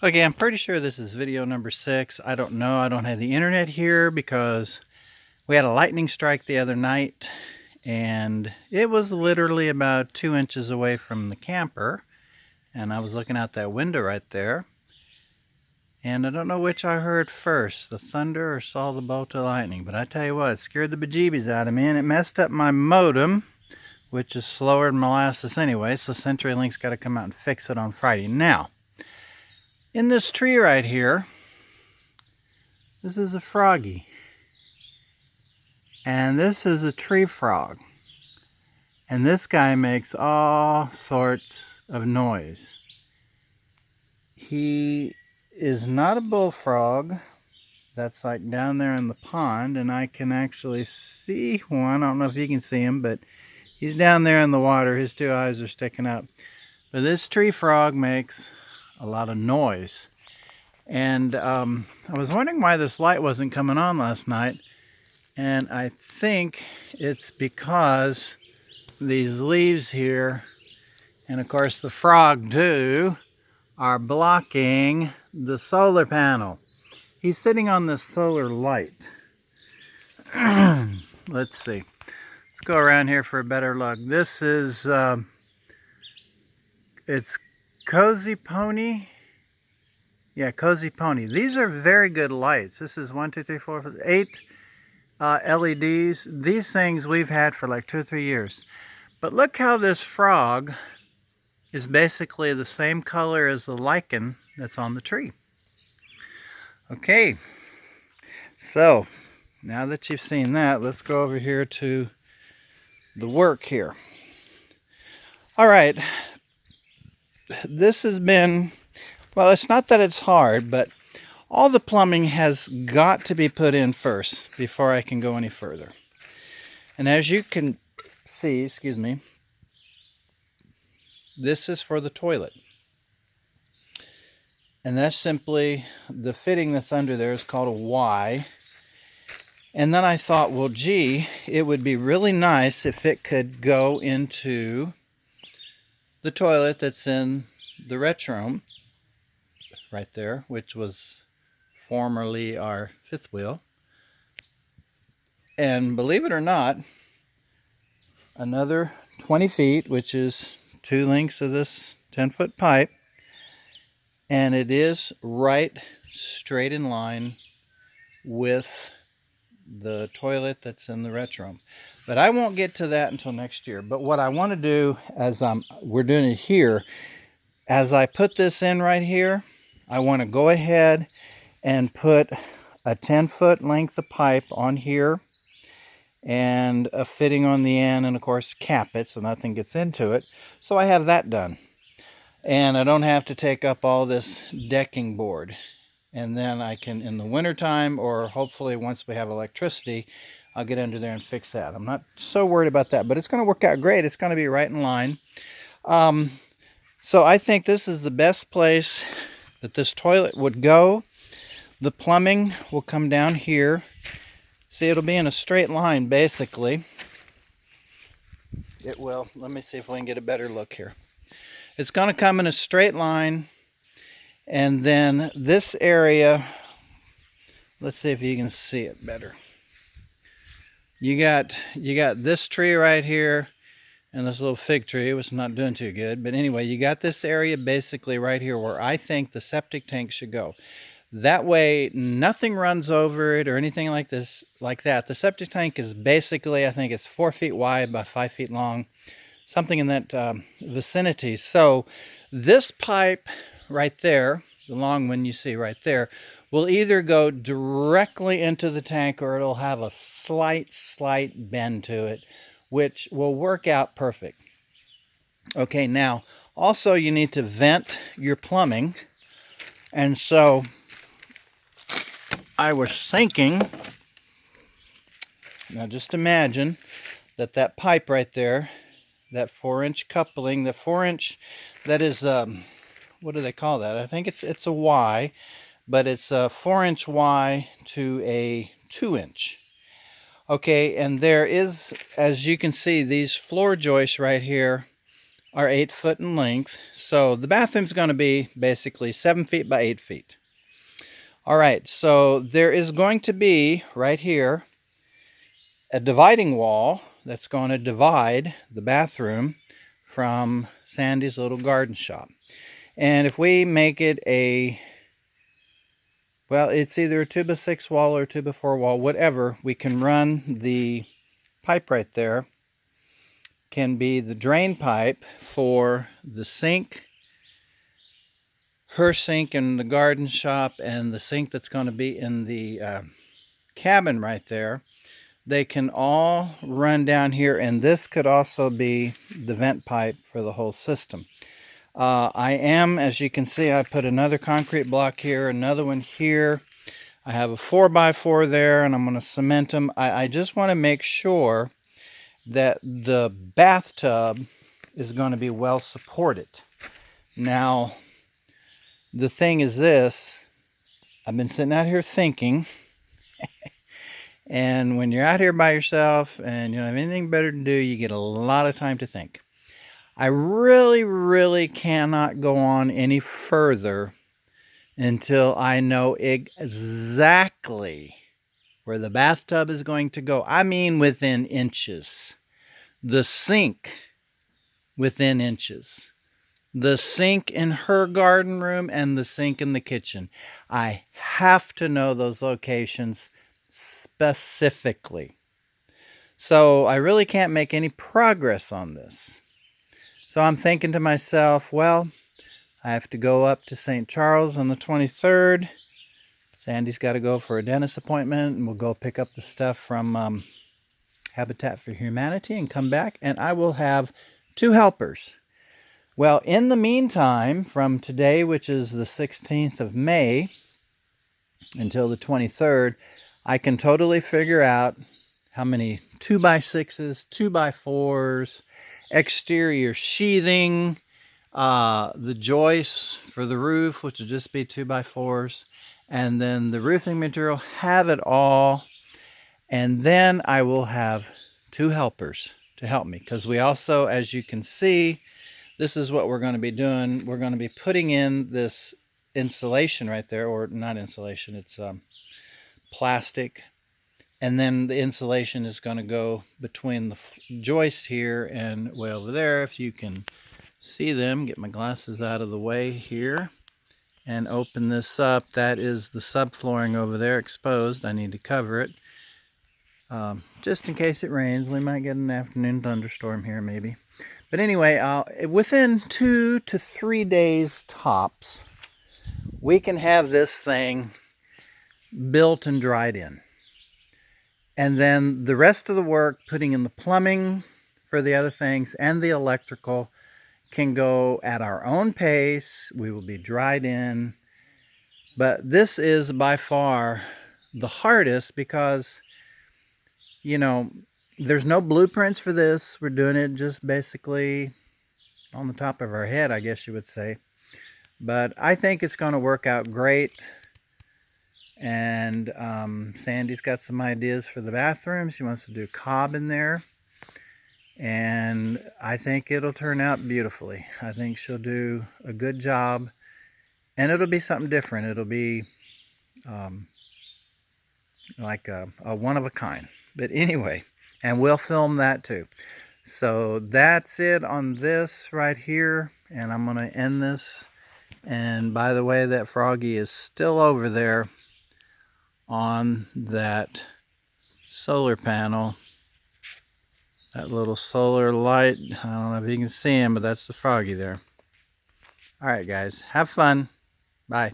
Okay, I'm pretty sure this is video number 6. I don't know. I don't have the internet here because we had a lightning strike the other night and it was literally about 2 inches away from the camper. And I was looking out that window right there. And I don't know which I heard first, the thunder or saw the bolt of lightning. But I tell you what, it scared the bejeebies out of me and it messed up my modem, which is slower than molasses anyway. So CenturyLink's got to come out and fix it on Friday. Now, in this tree right here, this is a froggy. And this is a tree frog. And this guy makes all sorts of noise. He is not a bullfrog. That's like down there in the pond, and I can actually see one. I don't know if you can see him, but he's down there in the water. His two eyes are sticking up. But this tree frog makes a lot of noise. And I was wondering why this light wasn't coming on last night. And I think it's because these leaves here, and of course the frog too, are blocking the solar panel. He's sitting on this solar light. Let's see. Let's go around here for a better look. This is, it's Cozy Pony. Yeah, Cozy Pony. These are very good lights. This is 1, 2, 3, 4, 8 LEDs. These things we've had for like 2 or 3 years. But look how this frog is basically the same color as the lichen that's on the tree. Okay, so now that you've seen that, let's go over here to the work here. All right, this has been, well, it's not that it's hard, but all the plumbing has got to be put in first before I can go any further. And as you can see, excuse me, this is for the toilet. And that's simply the fitting that's under there is called a Y. And then I thought, well, gee, it would be really nice if it could go into the toilet that's in the retroom right there, which was formerly our fifth wheel. And believe it or not, another 20 feet, which is 2 lengths of this 10-foot pipe, and it is right straight in line with the toilet that's in the retroom. But I won't get to that until next year. But what I want to do, as we're doing it here, as I put this in right here, I want to go ahead and put a 10-foot length of pipe on here and a fitting on the end, and of course cap it so nothing gets into it. So I have that done. And I don't have to take up all this decking board. And then I can, in the wintertime, or hopefully once we have electricity, I'll get under there and fix that. I'm not so worried about that, but it's going to work out great. It's going to be right in line. So I think this is the best place that this toilet would go. The plumbing will come down here. See, it'll be in a straight line, basically. It will. Let me see if we can get a better look here. It's going to come in a straight line, and then this area, let's see if you can see it better. You got this tree right here and this little fig tree, which is not doing too good. But anyway, you got this area basically right here where I think the septic tank should go. That way, nothing runs over it or anything like this, like that. The septic tank is basically, I think it's 4 feet wide by 5 feet long. Something in that vicinity. So this pipe right there, the long one you see right there, will either go directly into the tank or it'll have a slight bend to it, which will work out perfect. Okay, now also you need to vent your plumbing. And so I was thinking, now just imagine that pipe right there, that 4-inch coupling, the 4-inch, that is, what do they call that? I think it's a Y, but it's a 4-inch Y to a 2-inch. Okay, and there is, as you can see, these floor joists right here are 8 foot in length. So the bathroom's going to be basically 7 feet by 8 feet. All right, so there is going to be right here a dividing wall that's going to divide the bathroom from Sandy's little garden shop. And if we make it well, it's either a 2x6 wall or a 2x4 wall, whatever, we can run the pipe right there. Can be the drain pipe for the sink, her sink in the garden shop, and the sink that's going to be in the cabin right there. They can all run down here, and this could also be the vent pipe for the whole system. As you can see, I put another concrete block here, another one here. I have a 4x4 there, and I'm going to cement them. I just want to make sure that the bathtub is going to be well supported. Now, the thing is this, I've been sitting out here thinking, and when you're out here by yourself and you don't have anything better to do, you get a lot of time to think. I really cannot go on any further until I know exactly where the bathtub is going to go. I mean within inches. The sink within inches. The sink in her garden room and the sink in the kitchen. I have to know those locations specifically. So I really can't make any progress on this. So I'm thinking to myself, well, I have to go up to St. Charles on the 23rd. Sandy's got to go for a dentist appointment, and we'll go pick up the stuff from Habitat for Humanity and come back, and I will have 2 helpers. Well, in the meantime, from today, which is the 16th of May, until the 23rd, I can totally figure out how many 2x6s, 2x4s, exterior sheathing, the joists for the roof, which will just be 2x4s, and then the roofing material, have it all. And then I will have 2 helpers to help me, because we also, as you can see, this is what we're going to be doing. We're going to be putting in this insulation right there, or not insulation, it's plastic. And then the insulation is going to go between the joists here and way over there. If you can see them, get my glasses out of the way here and open this up. That is the subflooring over there exposed. I need to cover it. Just in case it rains. We might get an afternoon thunderstorm here maybe. But anyway, within 2 to 3 days tops, we can have this thing built and dried in. And then the rest of the work, putting in the plumbing for the other things and the electrical, can go at our own pace. We will be dried in. But this is by far the hardest because, you know, there's no blueprints for this. We're doing it just basically on the top of our head, I guess you would say. But I think it's going to work out great. And Sandy's got some ideas for the bathroom. She wants to do cob in there. And I think it'll turn out beautifully. I think she'll do a good job. And it'll be something different. It'll be like a one of a kind. But anyway, and we'll film that too. So that's it on this right here. And I'm going to end this. And by the way, that froggy is still over there on that solar panel, that little solar light. I don't know if you can see him, but that's the froggy there. All right, guys, have fun. Bye.